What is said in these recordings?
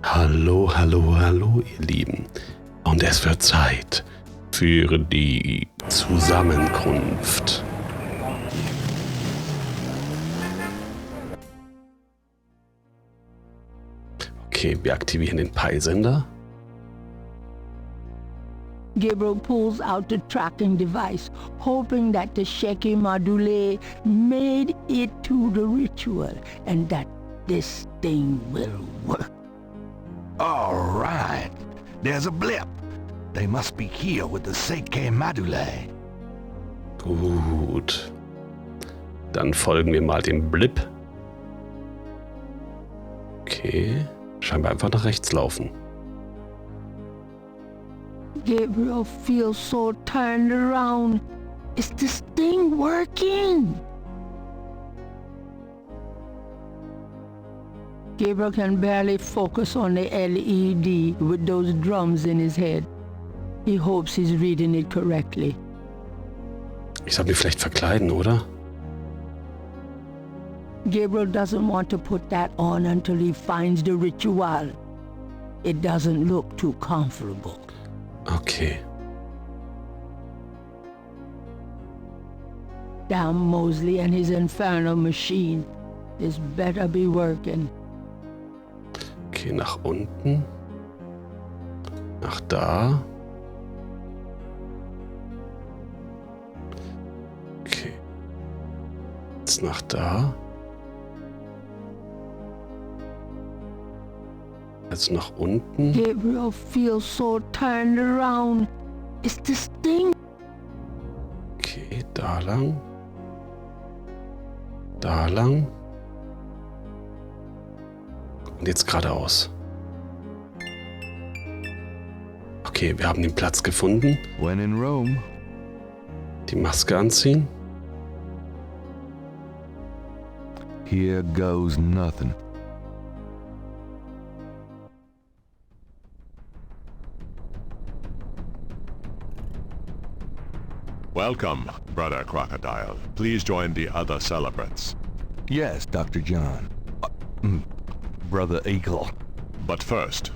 Hallo, hallo, hallo, ihr Lieben. Und es wird Zeit für die Zusammenkunft. Okay, wir aktivieren den Peilsender. Gabriel pulls out the tracking device, hoping that the shaky module made it to the ritual and that this thing will work. All right. There's a blip. They must be here with the Seike Module. Gut. Dann folgen wir mal dem Blip. Okay. Scheinbar einfach nach rechts laufen. Gabriel feels so turned around. Is this thing working? Gabriel can barely focus on the LED with those drums in his head. He hopes he's reading it correctly. Ich sollte mich vielleicht verkleiden, oder? Gabriel doesn't want to put that on until he finds the ritual. It doesn't look too comfortable. Okay. Damn Mosley and his infernal machine. This better be working. Okay, nach unten. Nach da. Okay. Jetzt nach da. Jetzt nach unten. Gabriel feels so turned around. Is this thing? Okay, da lang. Da lang. Und jetzt geradeaus. Okay, wir haben den Platz gefunden. When in Rome. Die Maske anziehen. Here goes nothing. Welcome, Brother Crocodile. Please join the other celebrants. Yes, Dr. John. Brother Eagle. But first,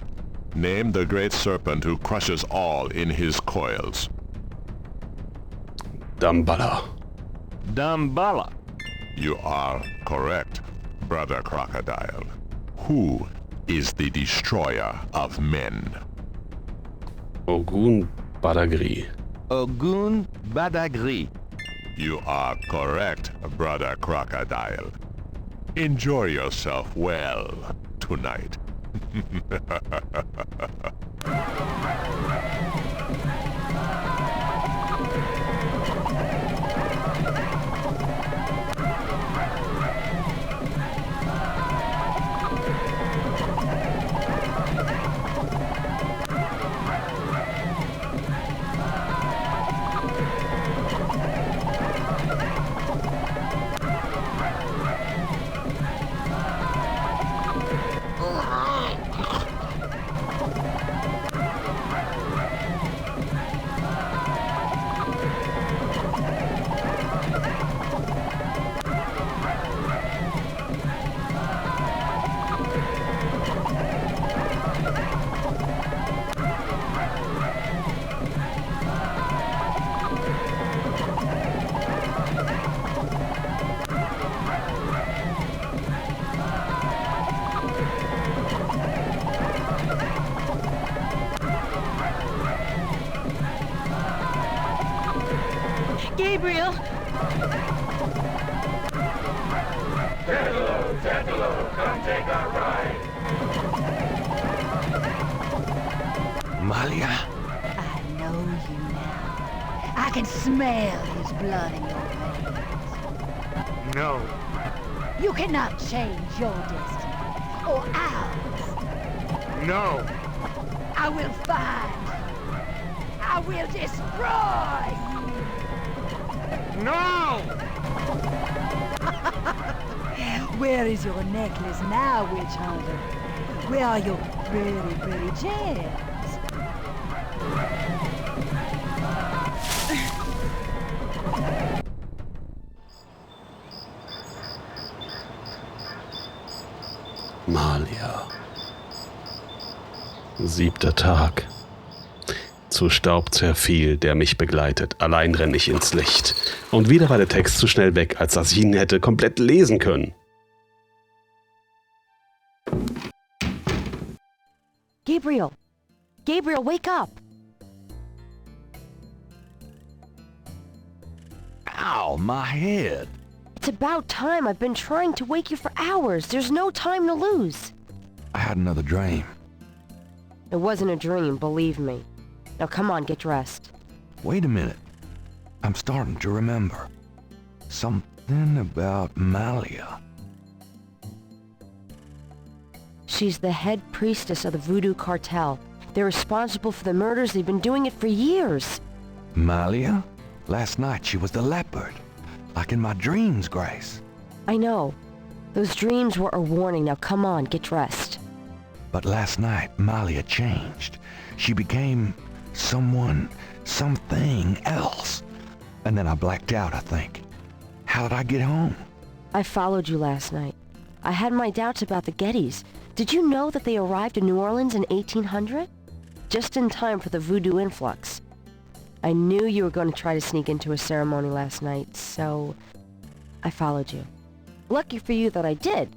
name the great serpent who crushes all in his coils. Damballa. Damballa. You are correct, Brother Crocodile. Who is the destroyer of men? Ogun Badagri. Ogun Badagri. You are correct, Brother Crocodile. Enjoy yourself well tonight. Gabriel! Tentalo, come take our ride. Malia. I know you now. I can smell his blood in your veins. No. You cannot change your destiny, or ours. No. I will find you. I will destroy you. No! Where is your necklace now, witch hunter? Where are your pretty gems? Malia. 7. Tag. Zu Staub zerfiel, der mich begleitet. Allein renne ich ins Licht. Und wieder war der Text zu schnell weg, als dass ich ihn hätte komplett lesen können. Gabriel! Gabriel, wake up! Ow, my head. It's about time. I've been trying to wake you for hours. There's no time to lose. I had another dream. It wasn't a dream, believe me. Now come on, get dressed. Wait a minute. I'm starting to remember. Something about Malia. She's the head priestess of the Voodoo cartel. They're responsible for the murders. They've been doing it for years. Malia? Last night she was the leopard. Like in my dreams, Grace. I know. Those dreams were a warning. Now come on, get dressed. But last night, Malia changed. She became something else. And then I blacked out, I think. How did I get home? I followed you last night. I had my doubts about the Gettys. Did you know that they arrived in New Orleans in 1800? Just in time for the voodoo influx. I knew you were going to try to sneak into a ceremony last night, so I followed you. Lucky for you that I did.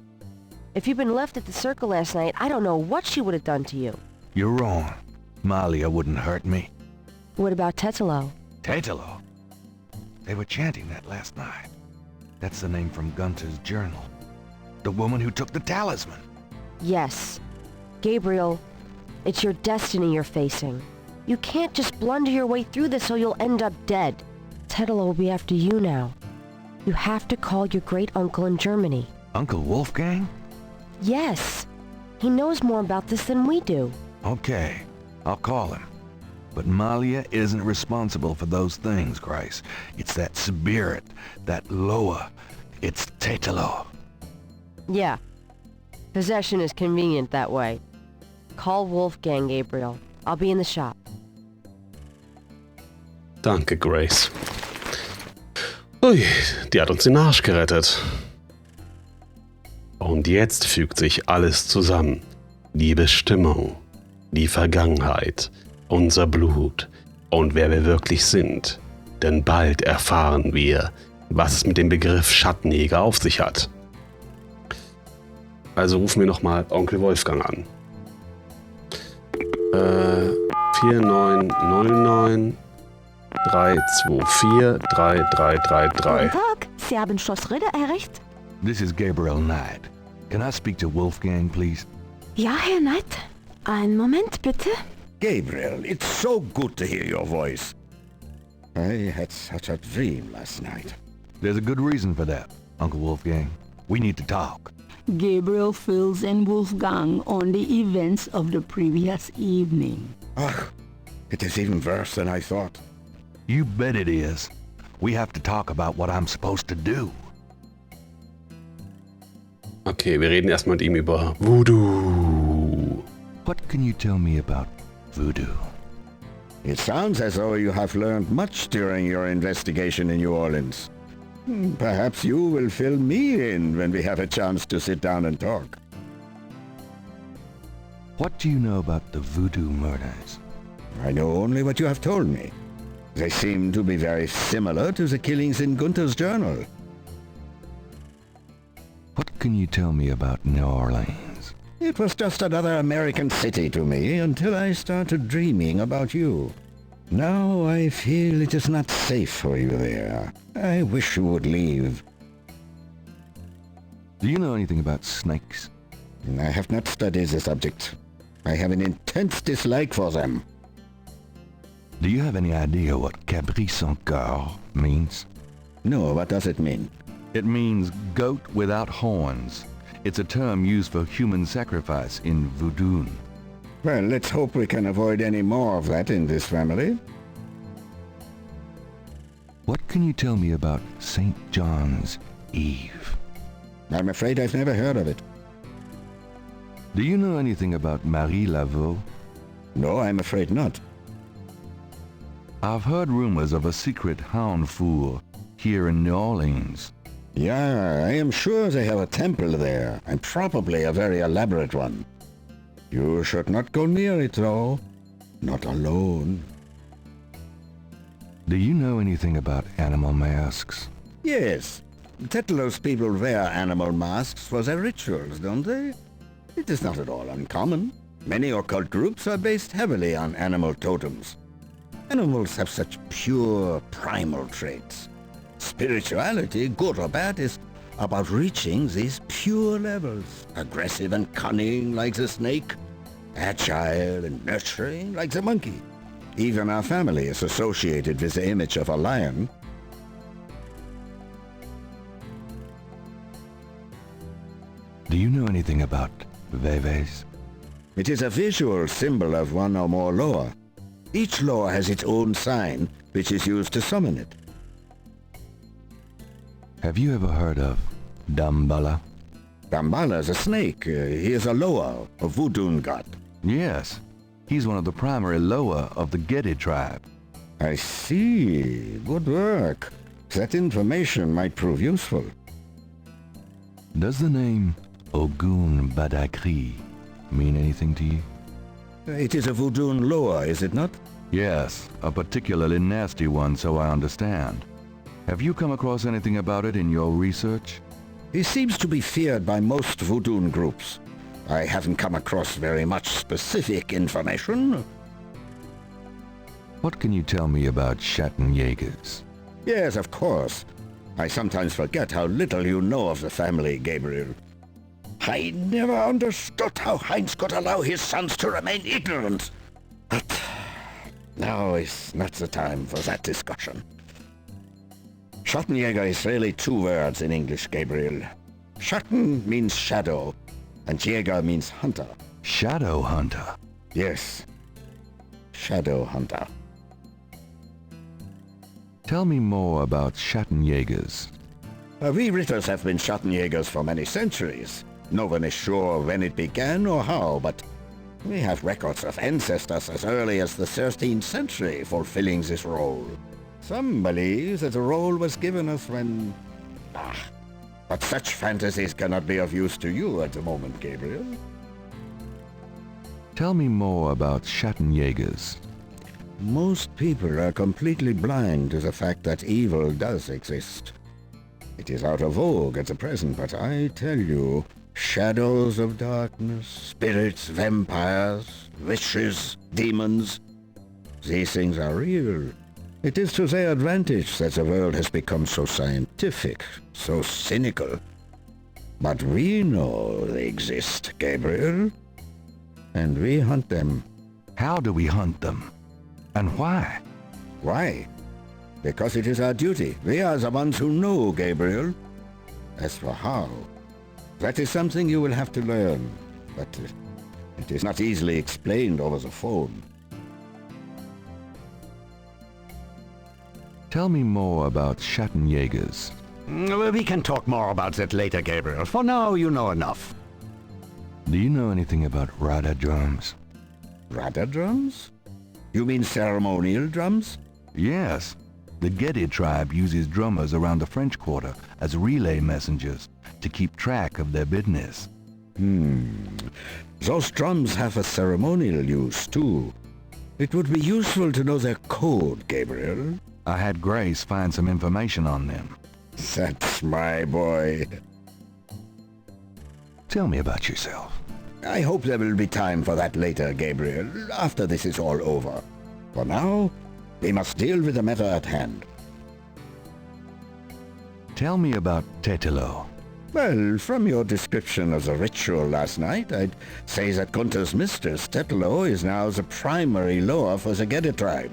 If you'd been left at the circle last night, I don't know what she would have done to you. You're wrong. Malia wouldn't hurt me. What about Tetelo? Tetelo? They were chanting that last night. That's the name from Gunter's journal. The woman who took the talisman. Yes. Gabriel, it's your destiny you're facing. You can't just blunder your way through this or you'll end up dead. Tetelo will be after you now. You have to call your great-uncle in Germany. Uncle Wolfgang? Yes. He knows more about this than we do. Okay, I'll call him. But Malia isn't responsible for those things, Grace. It's that spirit, that Loa. It's Tetelo. Yeah. Possession is convenient that way. Call Wolfgang, Gabriel. I'll be in the shop. Danke, Grace. Ui, die hat uns den Arsch gerettet. Und jetzt fügt sich alles zusammen. Die Bestimmung, die Vergangenheit, unser Blut und wer wir wirklich sind. Denn bald erfahren wir, was es mit dem Begriff Schattenjäger auf sich hat. Also rufen wir nochmal Onkel Wolfgang an. 4909 324 3333. Guten Tag, Sie haben Schloss Ritter erreicht? This is Gabriel Knight. Can I speak to Wolfgang, please? Ja, Herr Knight. Einen Moment, bitte. Gabriel, it's so good to hear your voice. I had such a dream last night. There's a good reason for that, Uncle Wolfgang. We need to talk. Gabriel fills in Wolfgang on the events of the previous evening. Ach, it is even worse than I thought. You bet it is. We have to talk about what I'm supposed to do. Okay, wir reden erstmal mit ihm über Voodoo. What can you tell me about voodoo? It sounds as though you have learned much during your investigation in New Orleans. Perhaps you will fill me in when we have a chance to sit down and talk. What do you know about the Voodoo-Murders? I know only what you have told me. They seem to be very similar to the killings in Gunter's journal. What can you tell me about New Orleans? It was just another American city to me until I started dreaming about you. Now I feel it is not safe for you there. I wish you would leave. Do you know anything about snakes? I have not studied the subject. I have an intense dislike for them. Do you have any idea what Cabri sans coeur means? No, what does it mean? It means goat without horns. It's a term used for human sacrifice in voodoo. Well, let's hope we can avoid any more of that in this family. What can you tell me about St. John's Eve? I'm afraid I've never heard of it. Do you know anything about Marie Laveau? No, I'm afraid not. I've heard rumors of a secret hound fool here in New Orleans. Yeah, I am sure they have a temple there, and probably a very elaborate one. You should not go near it, though. Not alone. Do you know anything about animal masks? Yes. Tetelo's people wear animal masks for their rituals, don't they? It is not at all uncommon. Many occult groups are based heavily on animal totems. Animals have such pure, primal traits. Spirituality, good or bad, is about reaching these pure levels. Aggressive and cunning like the snake. Agile and nurturing like the monkey. Even our family is associated with the image of a lion. Do you know anything about Veves? It is a visual symbol of one or more Loa. Each Loa has its own sign, which is used to summon it. Have you ever heard of Damballa? Damballa is a snake. He is a Loa, a voodoo god. Yes. He's one of the primary Loa of the Gedi tribe. I see. Good work. That information might prove useful. Does the name Ogun Badakri mean anything to you? It is a voodoo Loa, is it not? Yes, a particularly nasty one, so I understand. Have you come across anything about it in your research? He seems to be feared by most voodoo groups. I haven't come across very much specific information. What can you tell me about Schattenjägers? Yes, of course. I sometimes forget how little you know of the family, Gabriel. I never understood how Heinz could allow his sons to remain ignorant. But now is not the time for that discussion. Schattenjäger is really two words in English, Gabriel. Schatten means shadow, and Jäger means hunter. Shadow Hunter? Yes. Shadow hunter. Tell me more about Schattenjägers. We Ritters have been Schattenjägers for many centuries. No one is sure when it began or how, but we have records of ancestors as early as the 13th century fulfilling this role. Some believe that the role was given us when... but such fantasies cannot be of use to you at the moment, Gabriel. Tell me more about Schattenjägers. Most people are completely blind to the fact that evil does exist. It is out of vogue at the present, but I tell you, shadows of darkness, spirits, vampires, witches, demons, these things are real. It is to their advantage that the world has become so scientific, so cynical. But we know they exist, Gabriel, and we hunt them. How do we hunt them? And why? Why? Because it is our duty. We are the ones who know, Gabriel. As for how, that is something you will have to learn, but it is not easily explained over the phone. Tell me more about Schattenjägers. We can talk more about that later, Gabriel. For now, you know enough. Do you know anything about Rada drums? Rada drums? You mean ceremonial drums? Yes. The Gedi tribe uses drummers around the French Quarter as relay messengers to keep track of their business. Those drums have a ceremonial use, too. It would be useful to know their code, Gabriel. I had Grace find some information on them. That's my boy. Tell me about yourself. I hope there will be time for that later, Gabriel, after this is all over. For now, we must deal with the matter at hand. Tell me about Tetelo. Well, from your description of the ritual last night, I'd say that Gunther's mistress, Tetelo, is now the primary Loa for the Gedi tribe.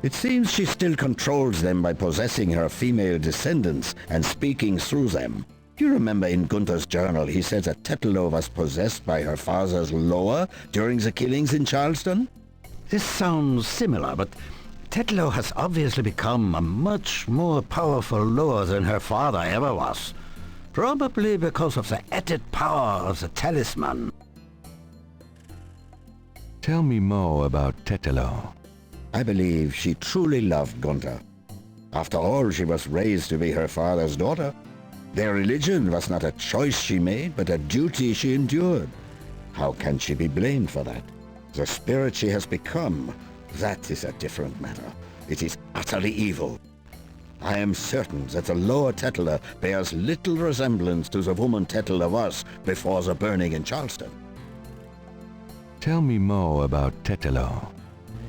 It seems she still controls them by possessing her female descendants and speaking through them. Do you remember in Gunther's journal he said that Tetelo was possessed by her father's Loa during the killings in Charleston? This sounds similar, but Tetelo has obviously become a much more powerful Loa than her father ever was. Probably because of the added power of the talisman. Tell me more about Tetelo. I believe she truly loved Gunther. After all, she was raised to be her father's daughter. Their religion was not a choice she made, but a duty she endured. How can she be blamed for that? The spirit she has become, that is a different matter. It is utterly evil. I am certain that the lower Tetler bears little resemblance to the woman Tetler was before the burning in Charleston. Tell me more about Tetelo.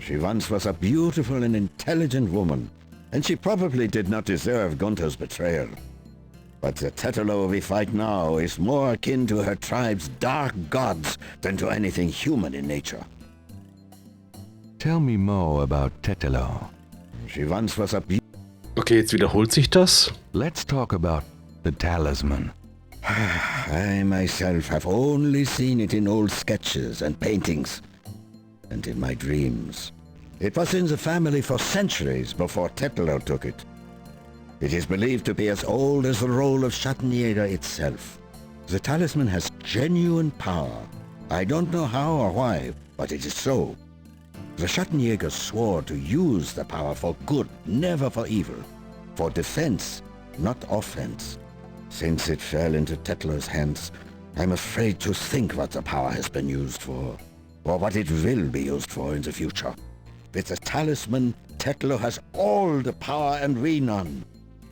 She once was a beautiful and intelligent woman, and she probably did not deserve Gunther's betrayal. But the Tetelo we fight now is more akin to her tribe's dark gods than to anything human in nature. Tell me more about Tetelo. She once was a Okay, jetzt wiederholt sich das. Let's talk about the talisman. I myself have only seen it in old sketches and paintings, and in my dreams. It was in the family for centuries before Tetelo took it. It is believed to be as old as the role of Schattenjäger itself. The talisman has genuine power. I don't know how or why, but it is so. The Schattenjäger swore to use the power for good, never for evil. For defense, not offense. Since it fell into Tetlo's hands, I'm afraid to think what the power has been used for, or what it will be used for in the future. With the talisman, Tetlo has all the power and we none.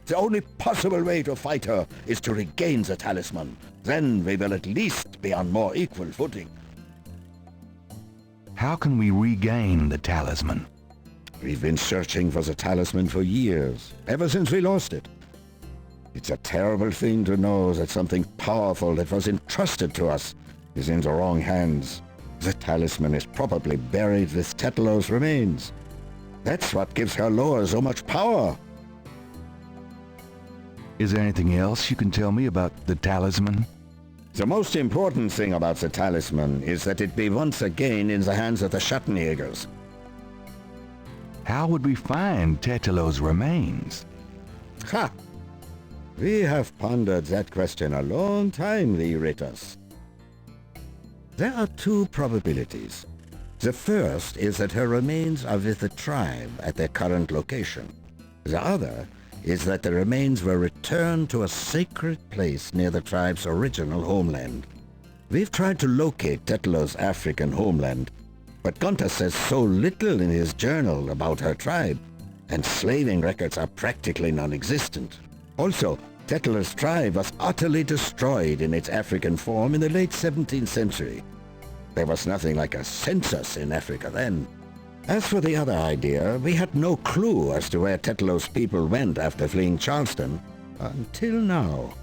The only possible way to fight her is to regain the talisman. Then we will at least be on more equal footing. How can we regain the talisman? We've been searching for the talisman for years, ever since we lost it. It's a terrible thing to know that something powerful that was entrusted to us is in the wrong hands. The talisman is probably buried with Tetlo's remains. That's what gives her lore so much power. Is there anything else you can tell me about the talisman? The most important thing about the talisman is that it be once again in the hands of the Schattenjägers. How would we find Tetlo's remains? Ha! We have pondered that question a long time, the Ritters. There are two probabilities. The first is that her remains are with the tribe at their current location. The other is that the remains were returned to a sacred place near the tribe's original homeland. We've tried to locate Tetlo's African homeland, but Gunther says so little in his journal about her tribe, and slaving records are practically non-existent. Also, Tetlo's tribe was utterly destroyed in its African form in the late 17th century. There was nothing like a census in Africa then. As for the other idea, we had no clue as to where Tetlo's people went after fleeing Charleston, until now.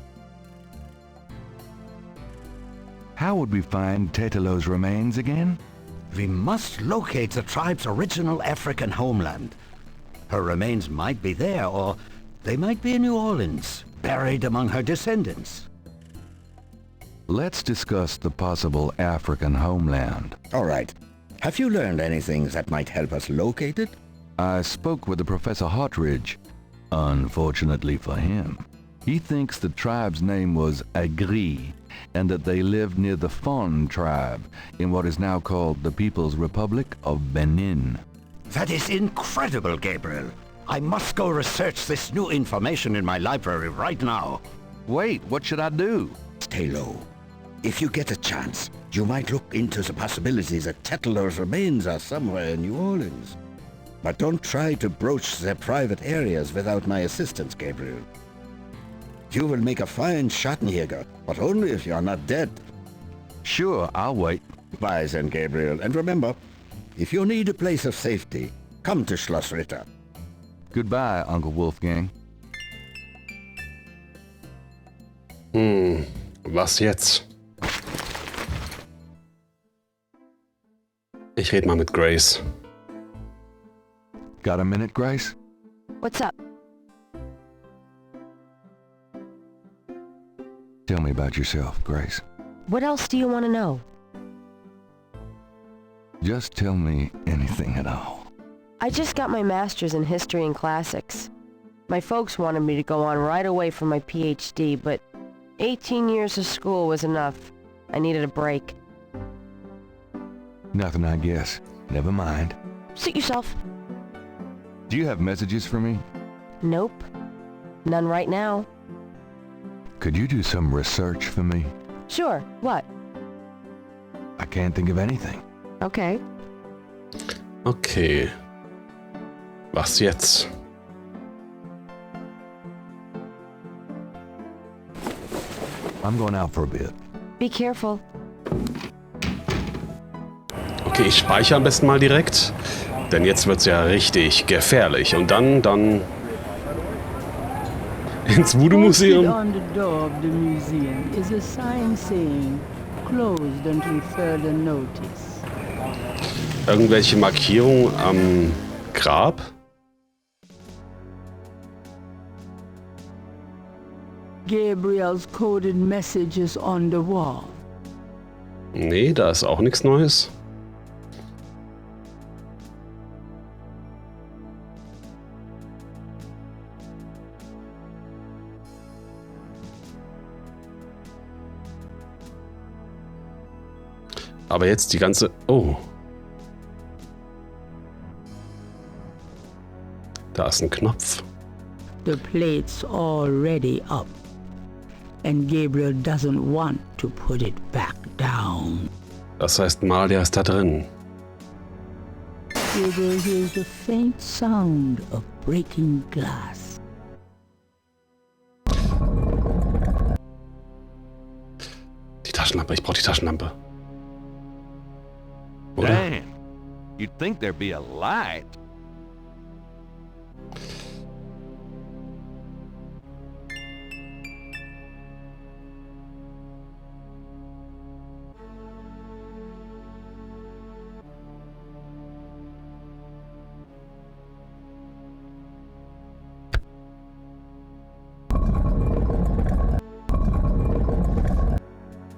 How would we find Tetlo's remains again? We must locate the tribe's original African homeland. Her remains might be there, or they might be in New Orleans, buried among her descendants. Let's discuss the possible African homeland. All right. Have you learned anything that might help us locate it? I spoke with the Professor Hartridge. Unfortunately for him, he thinks the tribe's name was Agri, and that they lived near the Fon tribe in what is now called the People's Republic of Benin. That is incredible, Gabriel. I must go research this new information in my library right now. Wait, what should I do? Stay low. If you get a chance, you might look into the possibility that Tetlo's remains are somewhere in New Orleans. But don't try to broach their private areas without my assistance, Gabriel. You will make a fine Schattenjäger, but only if you are not dead. Sure, I'll wait. Bye then, Gabriel. And remember, if you need a place of safety, come to Schloss Ritter. Goodbye, Uncle Wolfgang. Was jetzt? Ich red mal mit Grace. Got a minute, Grace? What's up? Tell me about yourself, Grace. What else do you want to know? Just tell me anything at all. I just got my master's in history and classics. My folks wanted me to go on right away for my PhD, but 18 years of school was enough. I needed a break. Nothing, I guess. Never mind. Suit yourself. Do you have messages for me? Nope. None right now. Could you do some research for me? Sure. What? I can't think of anything. Okay. Okay. Was jetzt? I'm going out for a bit. Be careful. Okay, ich speichere am besten mal direkt. Denn jetzt wird's ja richtig gefährlich. Und dann ins Voodoo-Museum. Posted on the door of the museum is a sign saying, closed until further notice. Irgendwelche Markierungen am Grab? Gabriel's coded messages on the wall. Nee, da ist auch nichts Neues. Aber jetzt die ganze... Oh. Da ist ein Knopf. The plate's already up, and Gabriel doesn't want to put it back down. Das heißt, Malia ist da drin. Gabriel hears the faint sound of breaking glass. Die Taschenlampe, ich brauche die Taschenlampe. Oder? Damn. You'd think there'd be a light.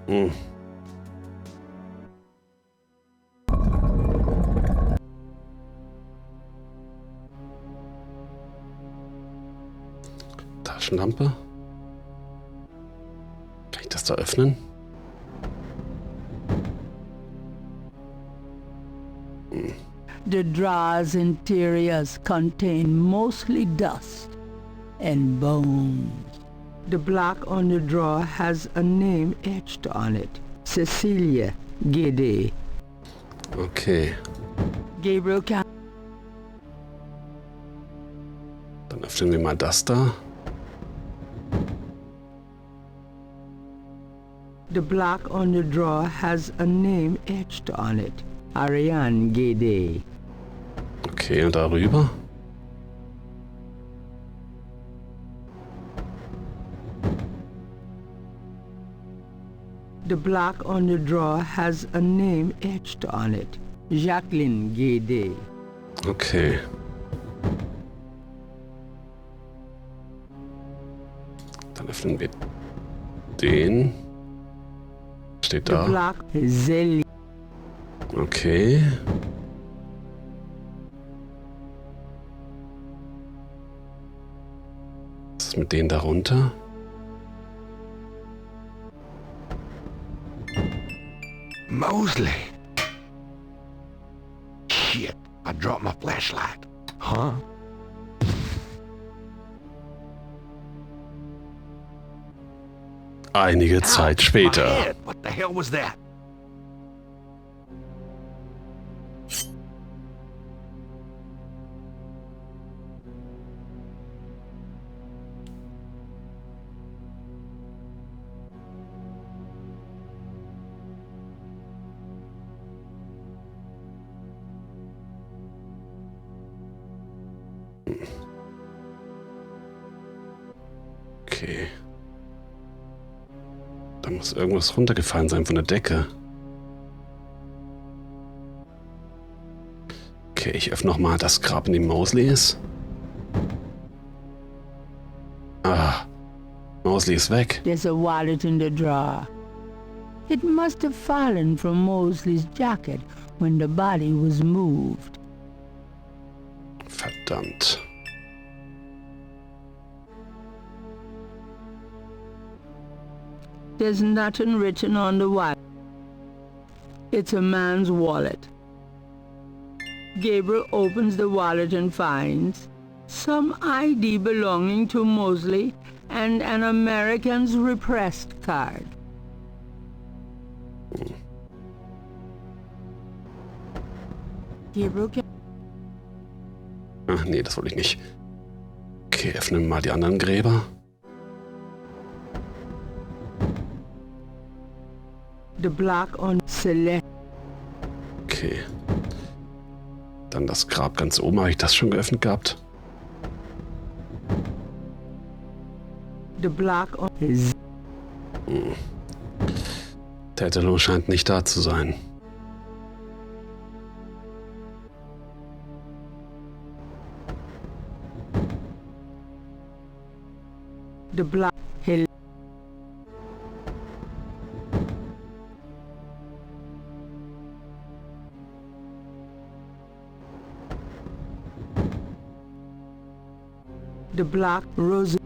Hm. Taschenlampe? Kann ich das da öffnen? The drawer's interiors contain mostly dust and bones. The block on the drawer has a name etched on it. Cecilia Gede. Okay. Gabriel can... Dann öffnen wir mal das da. The block on the drawer has a name etched on it. Ariane Gede. Okay, und darüber? The block on the drawer has a name etched on it. Jacqueline Gede. Okay. Dann öffnen wir den. Steht The da. block Zeli. Okay. Was ist mit denen darunter? Mosley. Shit, I dropped my flashlight. Huh? Einige Zeit My später. head. What the hell was that? Okay. Da muss irgendwas runtergefallen sein von der Decke. Okay, ich öffne nochmal das Grab, in dem Mosley ist. Ah, Mosley ist weg. There's a wallet in the drawer. It must have fallen from Mosley's jacket when the body was moved. Verdammt. There's nothing written on the wallet. It's a man's wallet. Gabriel opens the wallet and finds some ID belonging to Mosley and an American's repressed card. Gabriel Ach nee, das wollte ich nicht. Okay, öffnen mal die anderen Gräber. The block on Select. Okay. Dann das Grab ganz oben. Habe ich das schon geöffnet gehabt? The block on Tetelo scheint nicht da zu sein. the block Hill. The block Rose.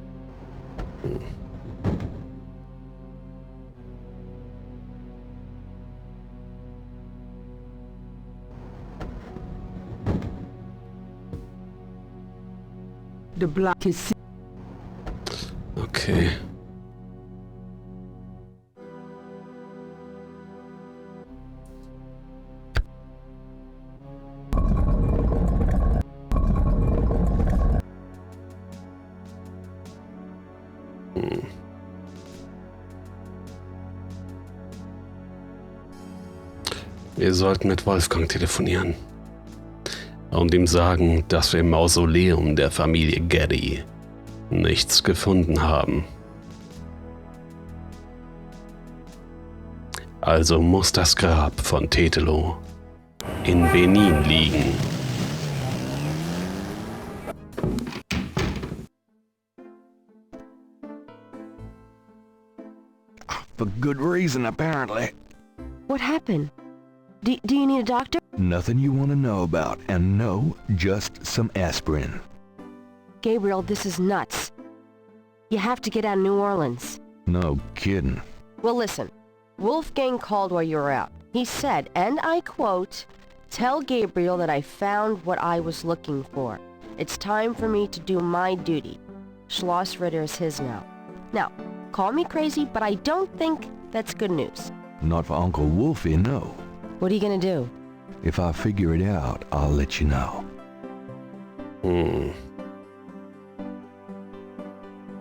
The block is Okay. Wir sollten mit Wolfgang telefonieren und ihm sagen, dass wir im Mausoleum der Familie Getty nichts gefunden haben. Also muss das Grab von Tetelo in Benin liegen. For good reason, apparently. What happened? Do you need a doctor? Nothing you want to know about, and no, just some aspirin. Gabriel, this is nuts. You have to get out of New Orleans. No kidding. Well, listen. Wolfgang called while you were out. He said, and I quote, "Tell Gabriel that I found what I was looking for. It's time for me to do my duty. Schloss Ritter is his now." Now, call me crazy, but I don't think that's good news. Not for Uncle Wolfie, no. What are you gonna do? If I figure it out, I'll let you know.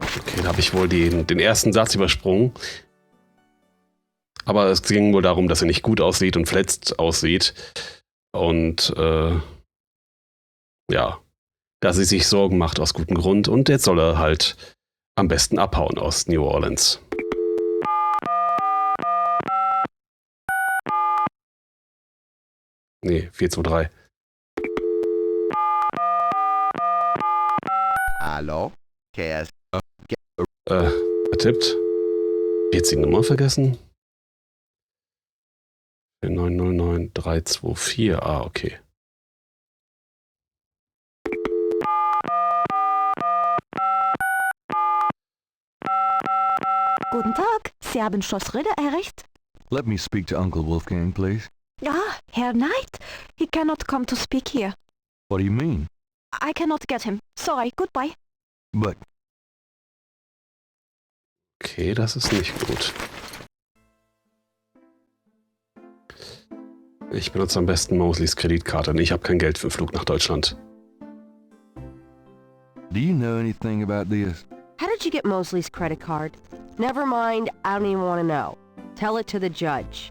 Okay, da habe ich wohl den ersten Satz übersprungen. Aber es ging wohl darum, dass er nicht gut aussieht und verletzt aussieht. Und ja, dass sie sich Sorgen macht aus gutem Grund. Und jetzt soll er halt am besten abhauen aus New Orleans. Nee, 423. Hallo? Cass. Er tippt. Jetzt die Nummer vergessen? 909-324. Ah, okay. Guten Tag, Sie haben Schloss Ritter erreicht? Let me speak to Uncle Wolfgang, please. Ah, Herr Knight. He cannot come to speak here. What do you mean? I cannot get him. Sorry, goodbye. But Okay, das ist nicht gut. Ich benutze am besten Mosleys Kreditkarte. Ich habe kein Geld für den Flug nach Deutschland. do you know anything about this? How did you get Mosley's credit card? Never mind, I don't even want to know. Tell it to the judge.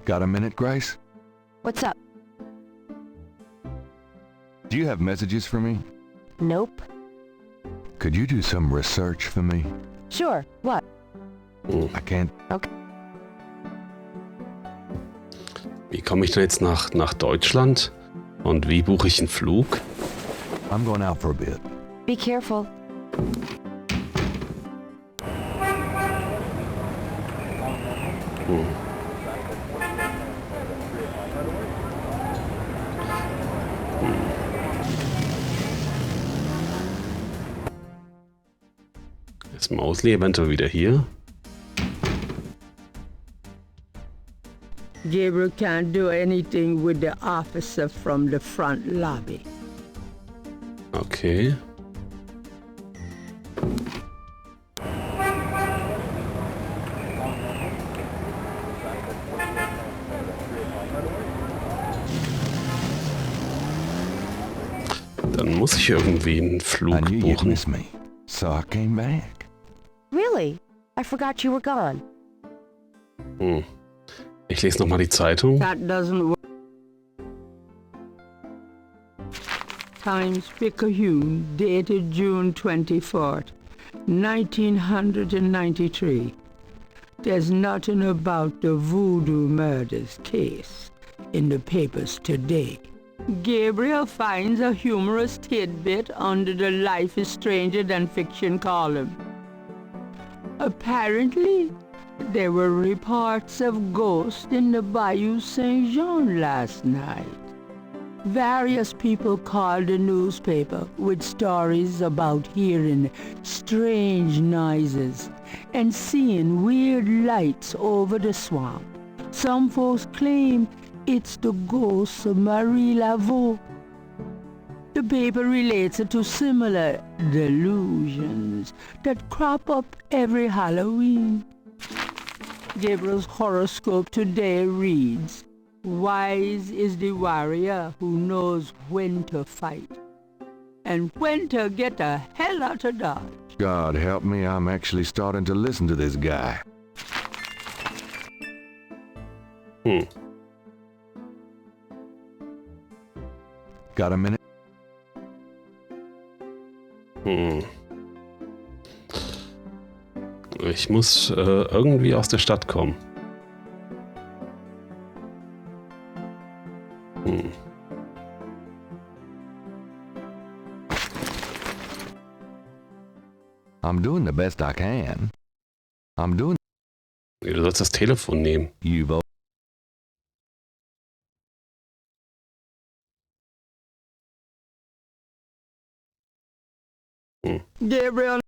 Got a minute, Grace? What's up? Do you have messages for me? Nope. Could you do some research for me? Sure, what? I can't. Okay. Wie komme ich denn jetzt nach Deutschland? Und wie buche ich einen Flug? I'm going out for a bit. Be careful. Ist Mosley eventuell wieder hier? Gabriel can't do anything with the officer from the front lobby. Okay. Dann muss ich irgendwie einen I Flug knew you'd buchen. miss me, so I came back. Really? I forgot you were gone. Ich lese nochmal die Zeitung. That doesn't work. Times-Picayune, dated June 24th, 1993. There's nothing about the Voodoo-Murders case in the papers today. Gabriel finds a humorous tidbit under the Life is Stranger Than Fiction column. Apparently, there were reports of ghosts in the Bayou Saint Jean last night. Various people called the newspaper with stories about hearing strange noises and seeing weird lights over the swamp. Some folks claim it's the ghost of Marie Laveau. The paper relates it to similar delusions that crop up every Halloween. Gabriel's horoscope today reads, "Wise is the warrior who knows when to fight and when to get the hell out of Dodge." God help me, I'm actually starting to listen to this guy. Got a minute? Ich muss irgendwie aus der Stadt kommen. I'm doing the best I can. I'm doing... Du sollst das Telefon nehmen. You've... Gabriel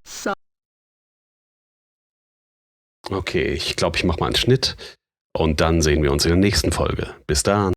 So Okay, ich glaube, ich mache mal einen Schnitt und dann sehen wir uns in der nächsten Folge. Bis dann.